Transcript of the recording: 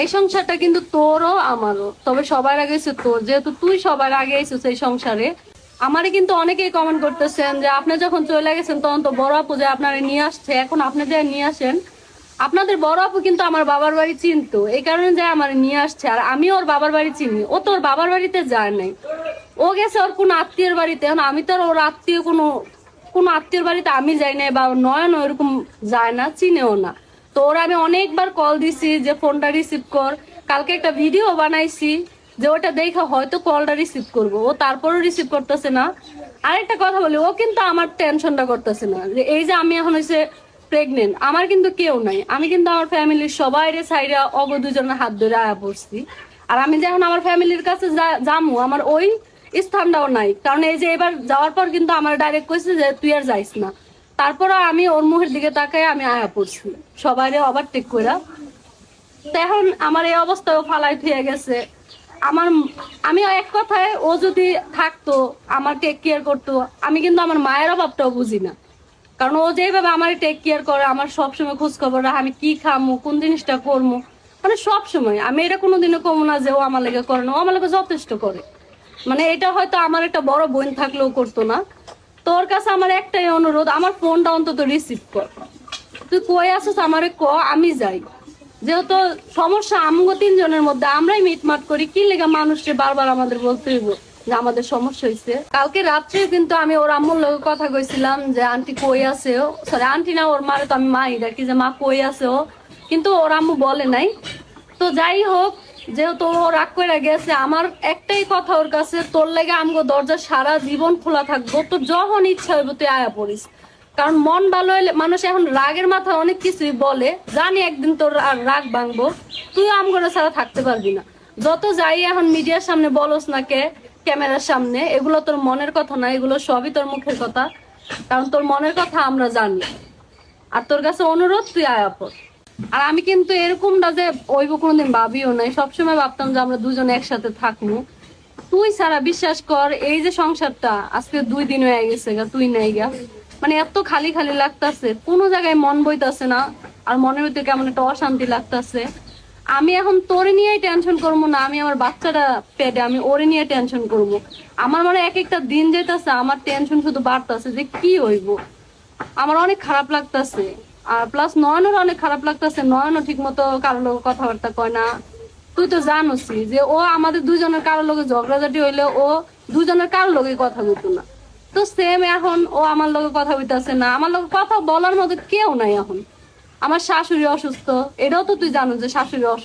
এই সংসারটা কিন্তু তোরও আমারও, তবে সবার আগে হচ্ছে তোর, যেহেতু তুই সবার আগে এসেছিস এই সংসারে। আমারে কিন্তু অনেকেই কমেন্ট করতেছেন যে আপনি যখন চলে গেছেন তখন তো বড় আপু যে আপনারা নিয়ে আসছে, এখন আপনি যে নিয়ে আসেন। আপনাদের বড় আপু কিন্তু আমার বাবার বাড়ি চিনতো, এই কারণে যে আমার নিয়ে আসছে, আর আমি ওর বাবার বাড়ি চিনি। ও তো ওর বাবার বাড়িতে যায় নাই, ও গেছে ওর কোনো আত্মীয়ের বাড়িতে। এখন আমি তো আর ওর আত্মীয় কোনো কোনো আত্মীয়ের বাড়িতে আমি যাই না, বা নয়ন এরকম যায় না, চিনেও না। তো ওরা আমি অনেকবার কল দিছি যে ফোনটা রিসিভ কর। কালকে একটা ভিডিও বানাইছি যে ওটা দেখে হয়তো কলটা রিসিভ করবো, ও তারপরও রিসিভ করতেছে না। আরেকটা কথা বলি, ও কিন্তু আমার টেনশনটা করতেছে না যে এই যে আমি এখন হচ্ছে প্রেগনেন্ট, আমার কিন্তু কেউ নাই। আমি কিন্তু আমার ফ্যামিলির সবাই সাইডে অগ দুজনের হাত ধরে আয়া পড়ছি। আর আমি যখন আমার ফ্যামিলির কাছে যামু, আমার ওই স্থানটাও নাই। কারণ এই যে এবার যাওয়ার পর কিন্তু আমার ডাইরেক্ট কইছে যে তুই আর যাইস না। তারপর আমি ওর মুখের দিকে তাকায় আমি আয়া পড়ছি সবাইরে ওভারটেক কইরা। তো এখন আমার এই অবস্থাও ফালাই থুয়ে গেছে। আমার আমি এক কথায়, ও যদি থাকতো আমার টেক কেয়ার করতো, আমি কিন্তু আমার মায়ের অভাবটাও বুঝি না। কারণ ও যেভাবে আমার টেক কেয়ার করে, আমার সবসময় খোঁজ খবর রাখে, আমি কি খামো কোন জিনিসটা করবো, মানে সব সময়। আমি এটা কোনোদিনও কমো না যে ও আমার লেগে করে না, ও আমার লেগে যথেষ্ট করে। মানে এটা হয়তো আমার একটা বড় বোন থাকলেও করতো না। তোর কাছে আমার একটাই অনুরোধ, আমার ফোনটা অন্তত রিসিভ কর। তুই কই আসিস আমারে ক, আমি যাই। যেহেতু সমস্যা আমগো তিনজনের মধ্যে, আমরাই মিটমাট করি, কি লেগে মানুষকে বারবার আমাদের বলতে হইব যে আমাদের সমস্যা হয়েছে। কালকে রাত্রে কিন্তু আমি ওর আম্মুর লগে কথা কইছিলাম যে আন্টি কই আছে ও, সরি আন্টি না, ওর মারে তো আমি মাই ডাকি, যে মা কই আছে ও, কিন্তু ওর আম্মু বলে নাই। তো যাই হোক, যেহেতু ও রাগ করে গেছে, আমার একটাই কথা ওর কাছে, তোর লেগে আমগো দরজা সারা জীবন খোলা থাকবো, তো যখন ইচ্ছা হইব তুই আয়া পড়িস। কারণ মন ভালো হইলে মানুষ, এখন রাগের মাথায় অনেক কিছুই বলে, জানি একদিন তোর আর রাগ ভাঙবো, তুই আমগরে ছাড়া থাকতে পারবি না। যত যাই এখন মিডিয়ার সামনে বলস না কে, ক্যামেরার সামনে, এগুলো তোর মনের কথা না, এগুলো সবই তোর মুখের কথা। কারণ তোর মনের কথা আমরা জানি। আর তোর কাছে অনুরোধ, তুই আয়া পড়। আর আমি কিন্তু এরকমটা যে ওইব কোনোদিন ভাবিও নাই, সবসময় ভাবতাম যে আমরা দুজন একসাথে থাকবো। তুই ছাড়া বিশ্বাস কর, এই যে সংসারটা আজকে 2 দিন হয়ে গেছে গা, তুই নাই গা, মানে এত খালি খালি লাগতাছে, কোনো জায়গায় মন বইতাছে না। আর মনের ভিতরে কেমন একটা অশান্তি লাগতাছে। আমি এখন তোরে নিয়েই টেনশন করবো না, আমি আমার বাচ্চাটা পেটে, আমি ওরে নিয়ে টেনশন করবো। আমার মানে এক একটা দিন যেতেছে আমার টেনশন শুধু বাড়তাছে যে কি হইব। আমার অনেক খারাপ লাগতাছে। আর প্লাস নয়নের অনেক খারাপ লাগতাছে, নয়নও ঠিক মতো কারোর লোক কথাবার্তা কয় না। তুই তো জানোসই যে ও আমাদের দুজনের কারোর লোকে ঝগড়াঝাটি হইলে ও দুজনের কারোর লোকে কথা বলতো না। তো সেম এখন ও আমার লোকে কথা বলতেছে না, আমার লোকে কথা বলার মতো কেউ নাই এখন। আমার শাশুড়ি অসুস্থ, এটাও তো তুই জানো যে শাশুড়ি অসুস্থ।